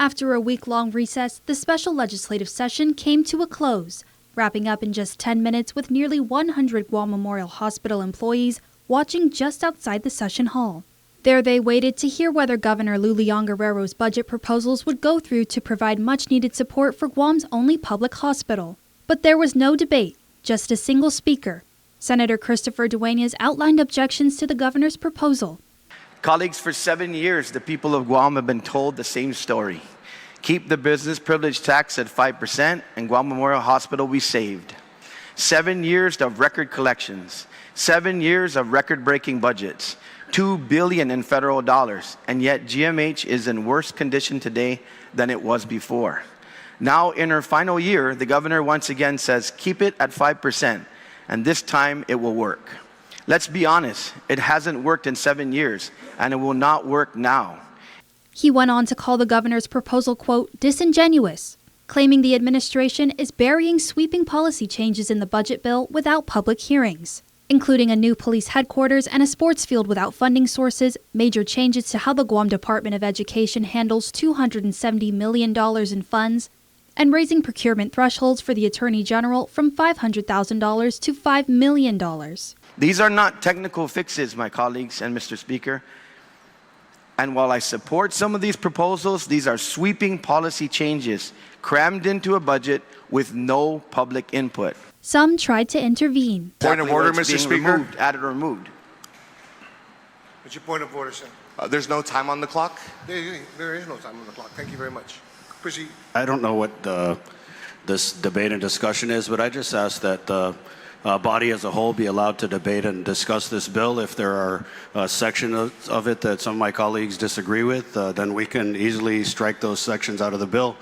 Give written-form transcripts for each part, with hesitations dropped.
After a week-long recess, the special legislative session came to a close, wrapping up in just 10 minutes with nearly 100 Guam Memorial Hospital employees watching just outside the session hall. There they waited to hear whether Governor Lou Leon Guerrero's budget proposals would go through to provide much-needed support for Guam's only public hospital. But there was no debate, just a single speaker. Senator Christopher Duenas outlined objections to the governor's proposal. Colleagues, for 7 years, the people of Guam have been told the same story. Keep the business privilege tax at 5% and Guam Memorial Hospital we saved. 7 years of record collections, 7 years of record-breaking budgets, $2 billion in federal dollars, and yet GMH is in worse condition today than it was before. Now, in her final year, the governor once again says, keep it at 5%, and this time it will work. Let's be honest, it hasn't worked in 7 years, and it will not work now. He went on to call the governor's proposal, quote, disingenuous, claiming the administration is burying sweeping policy changes in the budget bill without public hearings, including a new police headquarters and a sports field without funding sources, major changes to how the Guam Department of Education handles $270 million in funds, and raising procurement thresholds for the Attorney General from $500,000 to $5 million. These are not technical fixes, my colleagues and Mr. Speaker. And while I support some of these proposals, these are sweeping policy changes crammed into a budget with no public input. Some tried to intervene. Point of order, Mr. Speaker. Removed, added or removed. What's your point of order, sir? There's no time on the clock. There is no time on the clock. Thank you very much. Proceed. I don't know what this debate and discussion is, but I just ask that the body as a whole be allowed to debate and discuss this bill. If there are sections of it that some of my colleagues disagree with, then we can easily strike those sections out of the bill.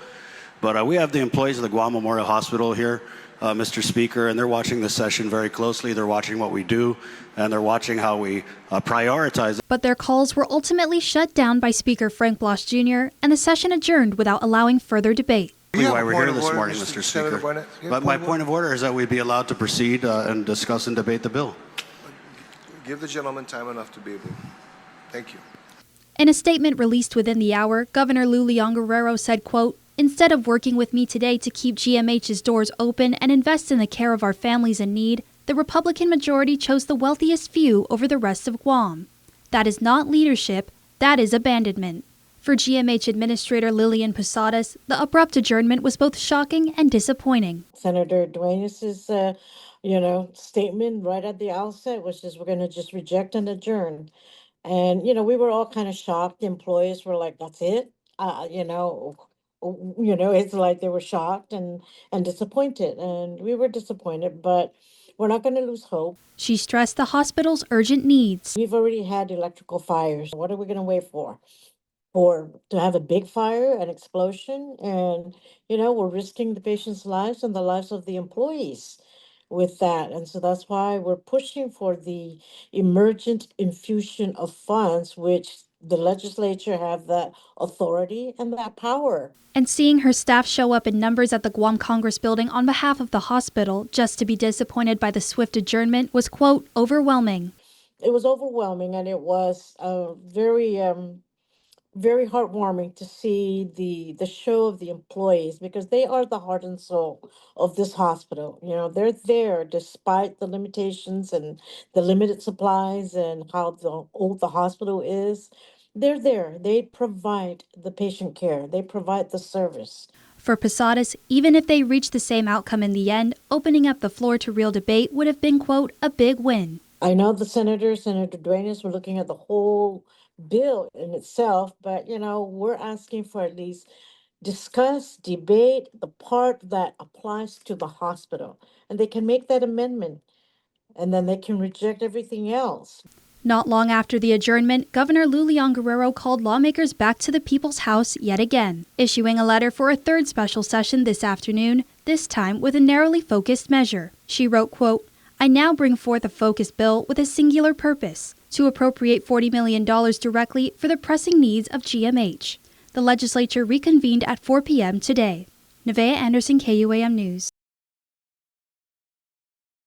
But we have the employees of the Guam Memorial Hospital here, Mr. Speaker, and they're watching the session very closely. They're watching what we do, and they're watching how we prioritize. But their calls were ultimately shut down by Speaker Frank Bloss Jr., and the session adjourned without allowing further debate. Why we're here this morning, Mr. Speaker. But my point of order is that we be allowed to proceed and discuss and debate the bill. Give the gentleman time enough to be able. Thank you. In a statement released within the hour, Governor Lou Leon Guerrero said, quote, instead of working with me today to keep GMH's doors open and invest in the care of our families in need, the Republican majority chose the wealthiest few over the rest of Guam. That is not leadership, that is abandonment. For GMH Administrator Lillian Posadas, the abrupt adjournment was both shocking and disappointing. Senator Duenas' statement right at the outset was just, we're going to just reject and adjourn. And, we were all kind of shocked. The employees were like, that's it? It's like they were shocked and disappointed. And we were disappointed, but we're not going to lose hope. She stressed the hospital's urgent needs. We've already had electrical fires. What are we going to wait for? To have a big fire, an explosion, and we're risking the patients' lives and the lives of the employees with that. And so that's why we're pushing for the emergent infusion of funds, which the legislature have that authority and that power. And seeing her staff show up in numbers at the Guam Congress building on behalf of the hospital just to be disappointed by the swift adjournment was, quote, overwhelming. It was overwhelming, and it was very heartwarming to see the show of the employees, because they are the heart and soul of this hospital. They're there despite the limitations and the limited supplies and how old the hospital is. They're there. They provide the patient care. They provide the service. For Posadas, even if they reached the same outcome in the end, opening up the floor to real debate would have been, quote, a big win. I know Senator Duenas were looking at the whole bill in itself, but we're asking for at least discuss, debate the part that applies to the hospital, and they can make that amendment, and then they can reject everything else. Not long after the adjournment, Governor Lou Leon Guerrero called lawmakers back to the People's House yet again, issuing a letter for a third special session this afternoon, this time with a narrowly focused measure. She wrote, quote, I now bring forth a focused bill with a singular purpose, to appropriate $40 million directly for the pressing needs of GMH. The legislature reconvened at 4 p.m. today. Nevaeh Anderson, KUAM News.